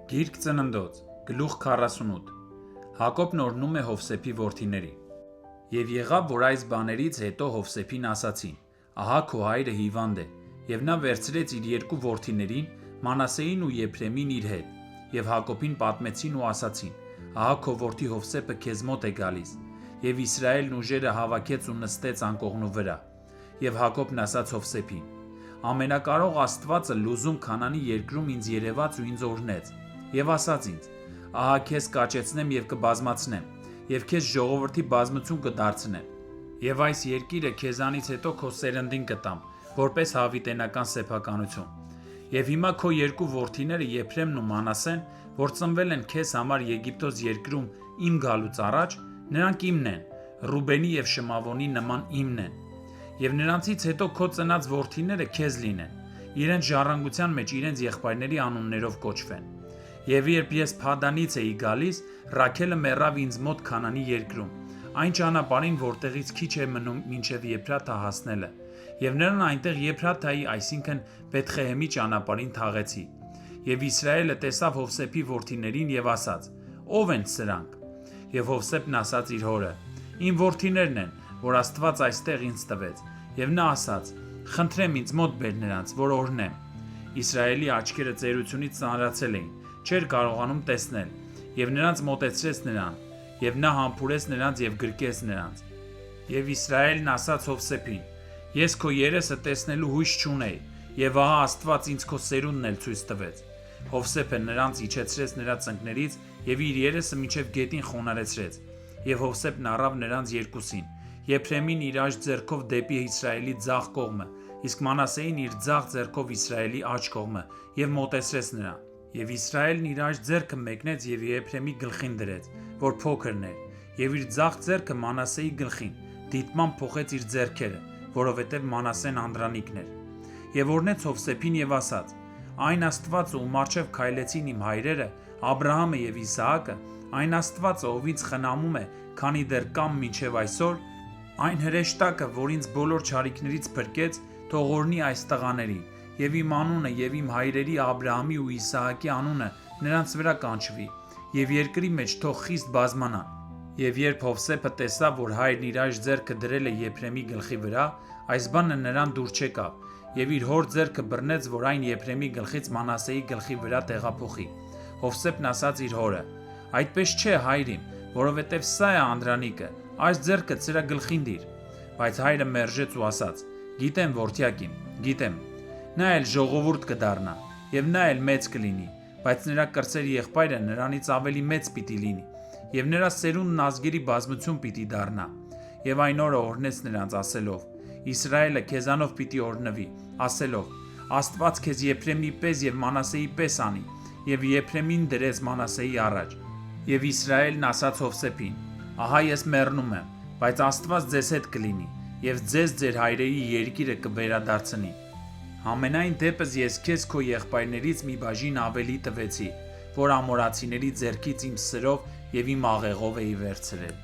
Գիրք ծննդոց, գլուխ 48 Հակոբն օրհնում է Հովսեփի որդիներին։ Եվ եղավ, որ այս բաներից հետո Հովսեփին ասացին. ահա քո հայրը հիվանդ է, եւ նա վերցրեց իր երկու որդիներին, Մանասեին ու Եփրեմին իր հետ, եւ Հակոբին պատմեցին ու ասացին. ահա քո որդի Հովսեփը քեզ մոտ է գալիս, եւ Իսրայելն ուժերը հավաքեց ու նստեց անկողնու վրա։ Եվ Հակոբն ասաց Հովսեփին. Ամենակարող Աստվածը լուզում Քանանի երկրում ինձ երևաց ու ինձ օրհնեց, եւ ասաց ինձ. ահա քեզ կաճեցնեմ եւ կբազմացնեմ, եւ քեզ ժողովրդի բազմություն կդարձնեմ, եւ այս երկիրը քեզանից հետո քո սերնդին կտամ, որպես հավիտենական սեփականություն։ Եվ հիմա քո երկու որդիները Եփրեմն ու Մանասեն, որ ծնվել են քեզ համար Եգիպտոս երկրում իմ գալուց առաջ, նրանք իմն են, Ռուբենի եւ Շմավոնի նման իմն են։ Եվ նրանցից հետո քո ծնած որդիները քեզ լինեն, իրենց ժառանգության մեջ իրենց եղբայրների անուններով կոչվեն։ Եվ երբ ես Փադանից էի գալիս, Ռաքելը մեռավ ինձ մոտ Քանանի երկրում, այն ճանապարհին, որտեղից քիչ է մնում մինչև Եփրաթա հասնելը, եւ նրան այնտեղ Եփրաթայի, այսինքն Բեթխեհեմի ճանապարհին թաղեցի։ Եվ Իսրայելը տեսավ Հովսեփի որդիներին եւ ասաց. ով են սրանք։ Եվ Հովսեփն ասաց իր հորը. իմ որդիներն են, որ Աստված այստեղ ինձ տվեց։ Եվ նա ասաց. խնդրեմ ինձ մոտ բեր նրանց, որ օրհնեմ։ Իսրայելի աչքերը ծերությունից ծանրացել էին, չէր կարողանում տեսնել, եւ նրանց մոտեցրեց նրան, եւ նա համբուրեց նրանց եւ գրկեց նրանց։ Եվ Իսրայելն ասաց Հովսեփին. ես քո երեսը տեսնելու հույս չունեի, եւ ահա Աստված ինձ քո սերունդն էլ ցույց տվեց։ Հովսեփը նրանց իջեցրեց նրա ծնկներից եւ իր երեսը մինչեւ գետին խոնարհեցրեց։ Եվ Հովսեփն առավ նրանց երկուսին, Եփրեմին իր աջ ձեռքով դեպի Իսրայելի ձախ կողմը, իսկ Մանասեին իր ձախ ձեռքով Իսրայելի աջ կողմը, եւ մոտեցրեց նրան։ Եվ Իսրայելն իր աջ ձեռքը մեկնեց եւ Եփրեմի գլխին դրեց, որ փոքրն էր, եւ իր ձախ ձեռքը Մանասեի գլխին, դիտմամբ փոխեց իր ձեռքերը, որովհետեւ Մանասեն անդրանիկն էր։ Եվ օրհնեց Հովսեփին եւ ասաց. այն Աստվածը, ում առջև քայլեցին իմ հայրերը, Աբրահամը եւ Իսահակը, այն Աստվածը, ով ինձ խնամում է, քանի դեռ կամ մինչև այսօր, այն հրեշտակը, որ ինձ բոլոր չարիքներից փրկեց, թող օրհնի այս տղաներին, եւ իմ անունը եւ իմ հայրերի Աբրահամի ու Իսահակի անունը նրանց վրա կանչվի, եւ երկրի մեջ թող խիստ բազմանան։ Եվ երբ Հովսեփը տեսավ, որ հայրն իր աջ ձեռքը դրել է Եփրեմի գլխի վրա, այս բանը նրան դուր չեկավ, եւ իր հոր ձեռքը բռնեց, որ այն Եփրեմի գլխից Մանասեի գլխի վրա տեղափոխի։ Հովսեփն ասաց իր հորը. այդպես չէ, հայր իմ, որովհետեւ սա է անդրանիկը, այս ձեռքը ծրա գլխին դիր։ Բայց հայրը մերժեց ու ասաց. գիտեմ, որդյակ իմ, գիտեմ։ Նա էլ ժողովուրդ կդառնա, եւ նա էլ մեծ կլինի, բայց նրա կրտսեր եղբայրը նրանից ավելի մեծ պիտի լինի, եւ նրա սերունդն ազգերի բազմություն պիտի դառնա։ Եվ այն օրը օրհնեց նրանց ասելով. Իսրայելը քեզանով պիտի օրհնվի, ասելով. Աստված քեզ Եփրեմի պես եւ Մանասեի պես անի, եւ Եփրեմին դրեց Մանասեի առաջ։ Եվ Իսրայելն ասաց Հովսեփին. ահա ես մեռնում եմ, բայց Աստված ձեզ հետ կլինի, եւ ձեզ ձեր հայրերի երկիրը կվերադարձնի։ Համենայն դեպս ես քեզ քո եղբայրներից մի բաժին ավելի տվեցի, որ ամորացիների ձեռքից իմ սրով եւ իմ աղեղով էի վերցրել։